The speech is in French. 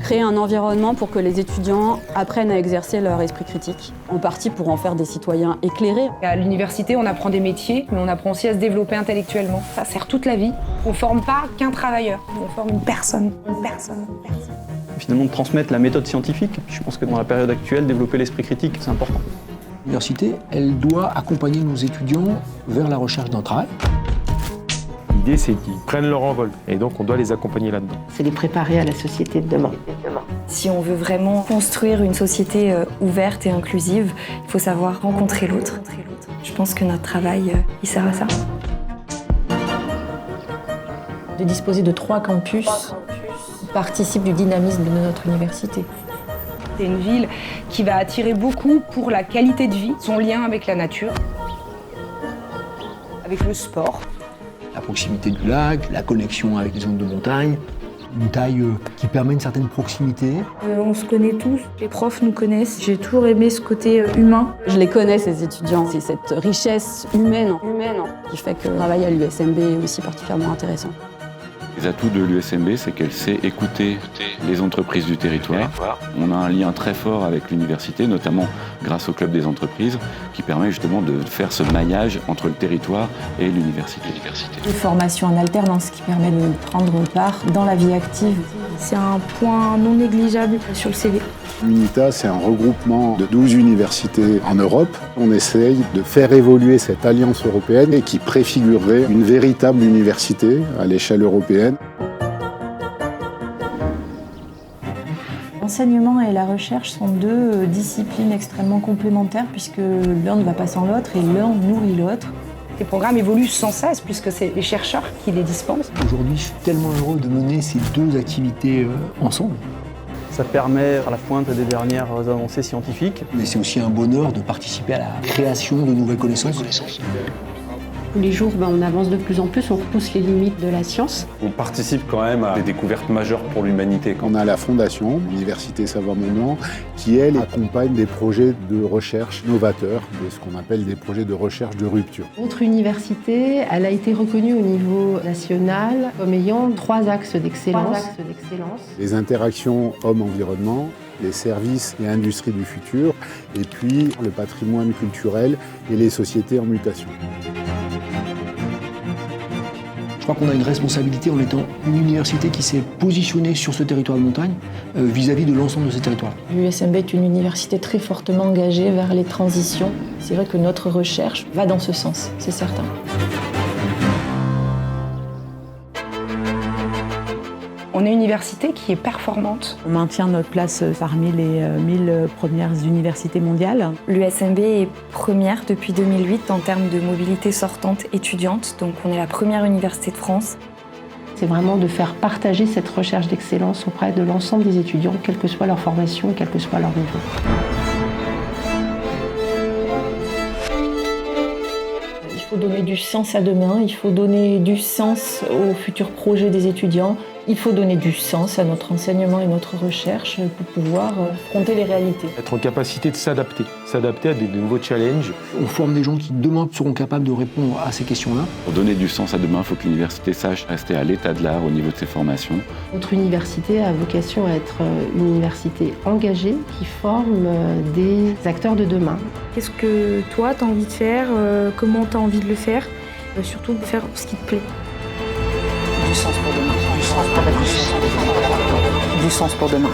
Créer un environnement pour que les étudiants apprennent à exercer leur esprit critique, en partie pour en faire des citoyens éclairés. À l'université, on apprend des métiers, mais on apprend aussi à se développer intellectuellement. Ça sert toute la vie. On ne forme pas qu'un travailleur, on forme une personne. Finalement, de transmettre la méthode scientifique. Je pense que dans la période actuelle, développer l'esprit critique, c'est important. L'université, elle doit accompagner nos étudiants vers la recherche d'un travail. L'idée, c'est qu'ils prennent leur envol, et donc on doit les accompagner là-dedans. C'est les préparer à la société de demain. Si on veut vraiment construire une société ouverte et inclusive, il faut savoir rencontrer l'autre. Je pense que notre travail, il sert à ça. De disposer de 3 campus participe du dynamisme de notre université. C'est une ville qui va attirer beaucoup pour la qualité de vie, son lien avec la nature, avec le sport. La proximité du lac, la connexion avec les zones de montagne, une taille qui permet une certaine proximité. On se connaît tous, les profs nous connaissent. J'ai toujours aimé ce côté humain. Je les connais, ces étudiants. C'est cette richesse humaine qui fait que le travail à l'USMB est aussi particulièrement intéressant. Les atouts de l'USMB, c'est qu'elle sait écouter les entreprises du territoire. On a un lien très fort avec l'université, notamment grâce au Club des entreprises, qui permet justement de faire ce maillage entre le territoire et l'université. Une formation en alternance qui permet de prendre part dans la vie active. C'est un point non négligeable sur le CV. Unita, c'est un regroupement de 12 universités en Europe. On essaye de faire évoluer cette alliance européenne et qui préfigurerait une véritable université à l'échelle européenne. L'enseignement et la recherche sont 2 disciplines extrêmement complémentaires puisque l'un ne va pas sans l'autre et l'un nourrit l'autre. Les programmes évoluent sans cesse puisque c'est les chercheurs qui les dispensent. Aujourd'hui, je suis tellement heureux de mener ces 2 activités ensemble. Ça permet à la pointe des dernières avancées scientifiques. Mais c'est aussi un bonheur de participer à la création de nouvelles connaissances. Tous les jours, on avance de plus en plus, on repousse les limites de la science. On participe quand même à des découvertes majeures pour l'humanité. On a la fondation, l'Université Savoie-Mont-Blanc, qui, elle, accompagne des projets de recherche novateurs, ce qu'on appelle des projets de recherche de rupture. Notre université, elle a été reconnue au niveau national comme ayant 3 axes d'excellence. Les interactions homme-environnement, les services et industries du futur, et puis le patrimoine culturel et les sociétés en mutation. Je crois qu'on a une responsabilité en étant une université qui s'est positionnée sur ce territoire de montagne vis-à-vis de l'ensemble de ces territoires. L'USMB est une université très fortement engagée vers les transitions. C'est vrai que notre recherche va dans ce sens, c'est certain. On est une université qui est performante. On maintient notre place parmi les 1000 premières universités mondiales. L'USMB est première depuis 2008 en termes de mobilité sortante étudiante, donc on est la première université de France. C'est vraiment de faire partager cette recherche d'excellence auprès de l'ensemble des étudiants, quelle que soit leur formation et quel que soit leur niveau. Il faut donner du sens à demain, il faut donner du sens aux futurs projets des étudiants, il faut donner du sens à notre enseignement et notre recherche pour pouvoir affronter les réalités. Être en capacité de s'adapter à des nouveaux challenges. On forme des gens qui demain seront capables de répondre à ces questions-là. Pour donner du sens à demain, il faut que l'université sache rester à l'état de l'art au niveau de ses formations. Notre université a vocation à être une université engagée qui forme des acteurs de demain. Qu'est-ce que toi, tu as envie de faire? Comment tu as envie de le faire? Surtout de faire ce qui te plaît. Du sens pour demain. Du sens pour demain.